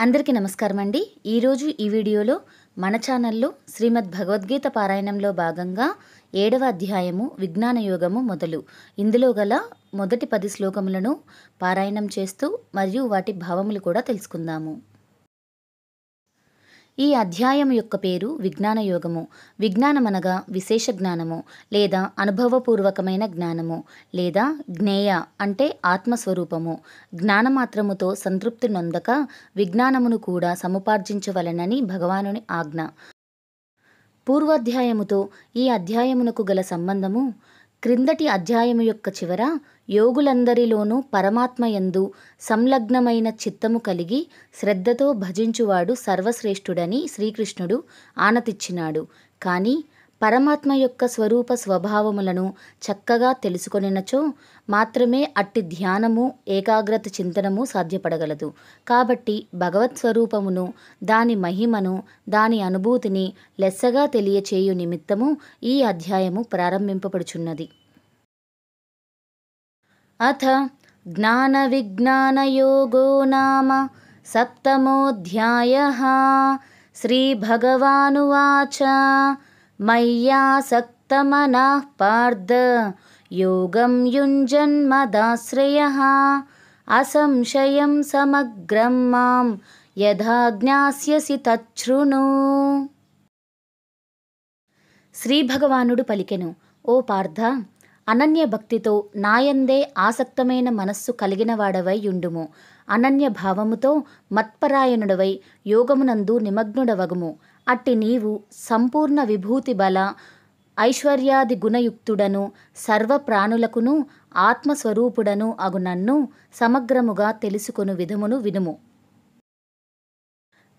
అందరికీ నమస్కారం అండి. ఈరోజు ఈ వీడియోలో మన ఛానల్లో శ్రీమద్ భగవద్గీత పారాయణంలో భాగంగా 7వ అధ్యాయము విజ్ఞాన యోగము మొదలు. ఇందులో గల మొదటి 10 శ్లోకములను పారాయణం చేస్తూ మరియు వాటి భావములు కూడా తెలుసుకుందాము. ఈ అధ్యాయం యొక్క పేరు విజ్ఞాన యోగము. విజ్ఞానమనగా విశేష జ్ఞానము లేదా అనుభవపూర్వకమైన జ్ఞానము లేదా జ్ఞేయ అంటే ఆత్మస్వరూపము. జ్ఞానమాత్రముతో సంతృప్తి నొందక విజ్ఞానమును కూడా సముపార్జించవలెనని భగవానుని ఆజ్ఞ. పూర్వాధ్యాయముతో ఈ అధ్యాయమునకు గల సంబంధము క్రిందటి అధ్యాయము యొక్క చివర యోగులందరిలోనూ పరమాత్మయందు సంలగ్నమైన చిత్తము కలిగి శ్రద్ధతో భజించువాడు సర్వశ్రేష్ఠుడని శ్రీకృష్ణుడు ఆనతిచ్చినాడు. కానీ పరమాత్మ యొక్క స్వరూప స్వభావములను చక్కగా తెలుసుకొనినచో మాత్రమే అట్టి ధ్యానము ఏకాగ్రత చింతనము సాధ్యపడగలదు. కాబట్టి భగవత్ స్వరూపమును దాని మహిమను దాని అనుభూతిని లెస్సగా తెలియచేయు నిమిత్తము ఈ అధ్యాయము ప్రారంభింపబడుచున్నది. అథ జ్ఞాన విజ్ఞానయోగో నామ సప్తమోऽధ్యాయః. శ్రీభగవానువాచ మయ్యాసక్తమనః పార్థ యోగం యుञ्जन्मदाश्रयः అసంశయం సమగ్రం మాం యథా జ్ఞాస్యసి తచ్ఛృణు. శ్రీభగవానుడు పలికెను, ఓ పార్థ, అనన్య భక్తితో నాయందే ఆసక్తమైన మనస్సు కలిగిన వాడవై యుండుము. అనన్య భావముతో మత్పరాయణుడవై యోగమునందు నిమగ్నుడవగుము. అట్టి నీవు సంపూర్ణ విభూతి బల ఐశ్వర్యాది గుణయుక్తుడను సర్వ ప్రాణులకును ఆత్మస్వరూపుడను అగు నన్ను సమగ్రముగా తెలుసుకొను విధమును వినుము.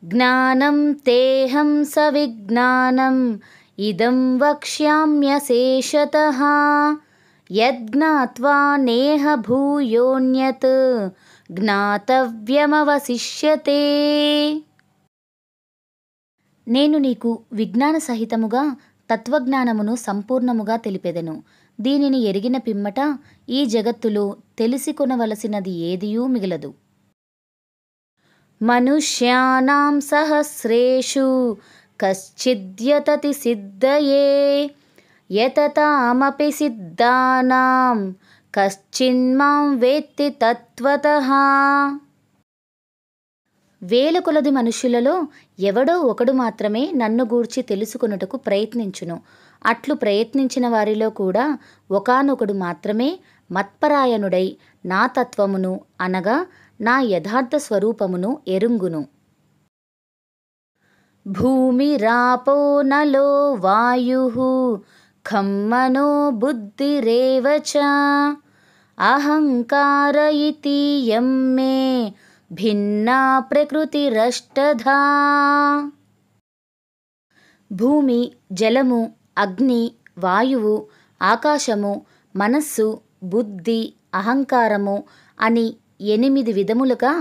జ్ఞానం తేహం సవిజ్ఞానం ఇదం వక్ష్యామ్యశేషతః యజ్ఞాత్వా నేహ భూయోన్యత్ జ్ఞాతవ్యమవశిష్యతే. నేను నీకు విజ్ఞాన సహితముగా తత్వజ్ఞానమును సంపూర్ణముగా తెలిపెదను. దీనిని ఎరిగిన పిమ్మట ఈ జగత్తులో తెలిసికొనవలసినది ఏదియూ మిగలదు. మనుష్యానాం సహస్రేషు కశ్చిద్యతతి సిద్ధయే యతతామపి సిద్ధానాం కశ్చిన్మాం వేత్తి తత్వతః. వేల కొలది మనుష్యులలో ఎవడో ఒకడు మాత్రమే నన్ను గూర్చి తెలుసుకొనుటకు ప్రయత్నించును. అట్లు ప్రయత్నించిన వారిలో కూడా ఒకానొకడు మాత్రమే మత్పరాయణుడై నా తత్వమును అనగా నా యథార్థ స్వరూపమును ఎరుంగును. భూమిరాపో నలో వాయుః ఖం మనో బుద్ధిరేవ చ అహంకార ఇతీయం మే భిన్నా ప్రకృతిరష్టధా. భూమి, జలము, అగ్ని, వాయువు, ఆకాశము, మనస్సు, బుద్ధి, అహంకారము అని 8 విధములుగా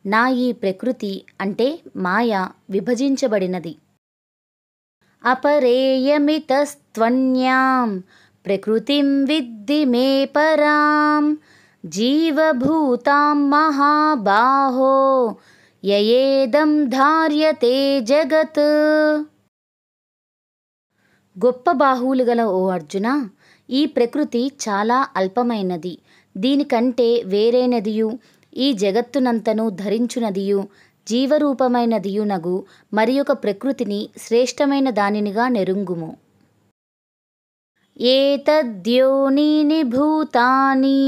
నా ఈ ప్రకృతి అంటే మాయ విభజించబడినది. అపరేయమితస్త్వన్యాం ప్రకృతిం విద్ధి మే పరాం జీవభూతాం మహాబాహో యయేదం ధార్యతే జగత్. గొప్ప బాహువులు గల ఓ అర్జున, ఈ ప్రకృతి చాలా అల్పమైనది. దీనికంటే వేరైనదియు ఈ జగత్తునంతను ధరించునదియు జీవరూపమైనదియునగు మరి ఒక ప్రకృతిని శ్రేష్టమైన దానినిగా నెరుంగుము. ఏతద్యోనీని భూతాని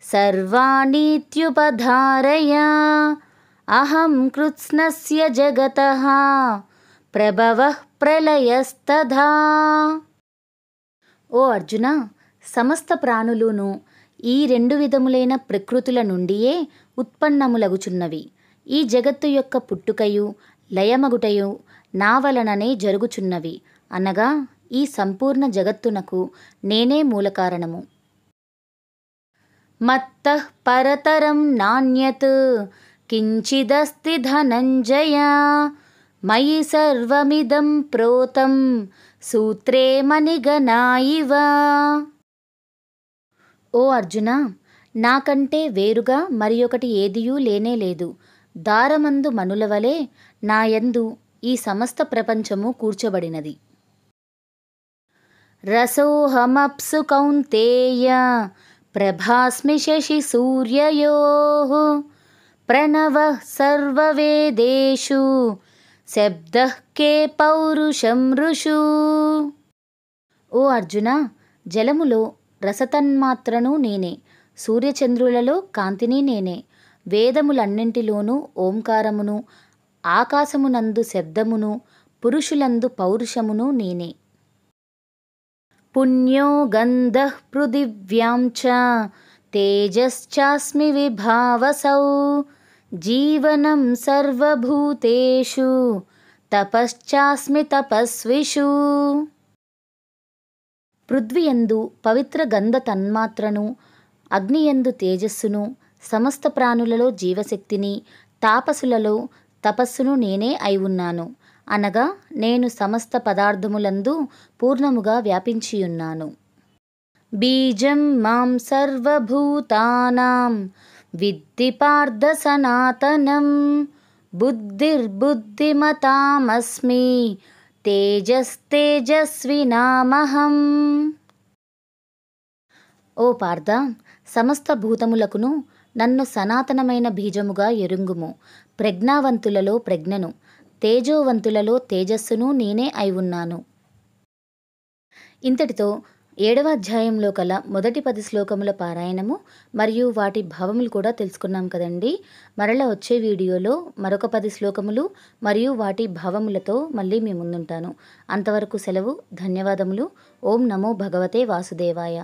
సర్వాణీత్యుపధారయ అహం కృత్స్నస్య జగతః ప్రభవః ప్రళయస్తథా. ఓ అర్జున, సమస్త ప్రాణులును ఈ 2 విధములైన ప్రకృతుల నుండియే ఉత్పన్నములగుచున్నవి. ఈ జగత్తు యొక్క పుట్టుకయు లయమగుటయు నా వలననే జరుగుచున్నవి. అనగా ఈ సంపూర్ణ జగత్తునకు నేనే మూలకారణము. మత్తః పరతరం నాన్యత్ కించిదస్తి ధనంజయ మయి సర్వమిదం ప్రోతం సూత్రే మణిగణా ఇవ. ఓ అర్జున, నాకంటే వేరుగా మరి ఒకటి ఏదియూ లేనేలేదు. దారమందు మనులవలే నాయందు ఈ సమస్త ప్రపంచము కూర్చబడినది. రసోహమప్సు కౌంతేయ ప్రభాస్మి శశి సూర్యయోః ప్రణవః సర్వవేదేషు శబ్దః కే పౌరుషం ఋషు. ఓ అర్జున, జలములో రసతన్మాత్రను నేనే, సూర్యచంద్రులలో కాంతిని నేనే, వేదములన్నింటిలోనూ ఓంకారమును, ఆకాశమునందు శబ్దమును, పురుషులందు పౌరుషమును నేనే. పుణ్యో గంధః పృథివ్యాం చ తేజశ్చాస్మి విభావసౌ జీవనం సర్వభూతేషు తపశ్చాస్మి తపస్విషు. పృథ్వీయందు పవిత్ర గంధ తన్మాత్రను, అగ్నియందు తేజస్సును, సమస్త ప్రాణులలో జీవశక్తిని, తాపసులలో తపస్సును నేనే అయి ఉన్నాను. అనగా నేను సమస్త పదార్థములందు పూర్ణముగా వ్యాపించియున్నాను. బీజం మాం సర్వభూతానాం విద్ధి పార్థ సనాతనం బుద్ధిర్బుద్ధిమతామస్మి తేజస్తేజస్వినామహం. ఓ పార్థ, సమస్త భూతములకును నన్ను సనాతనమైన బీజముగా ఎరుంగుము. ప్రజ్ఞావంతులలో ప్రజ్ఞను, తేజోవంతులలో తేజస్సును నేనే అయి ఉన్నాను. ఇంతటితో 7వ అధ్యాయంలో కల మొదటి 10 శ్లోకముల పారాయణము మరియు వాటి భావములు కూడా తెలుసుకున్నాం కదండి. మరలా వచ్చే వీడియోలో మరొక 10 శ్లోకములు మరియు వాటి భావములతో మళ్ళీ మీ ముందుంటాను. అంతవరకు సెలవు. ధన్యవాదములు. ఓం నమో భగవతే వాసుదేవాయ.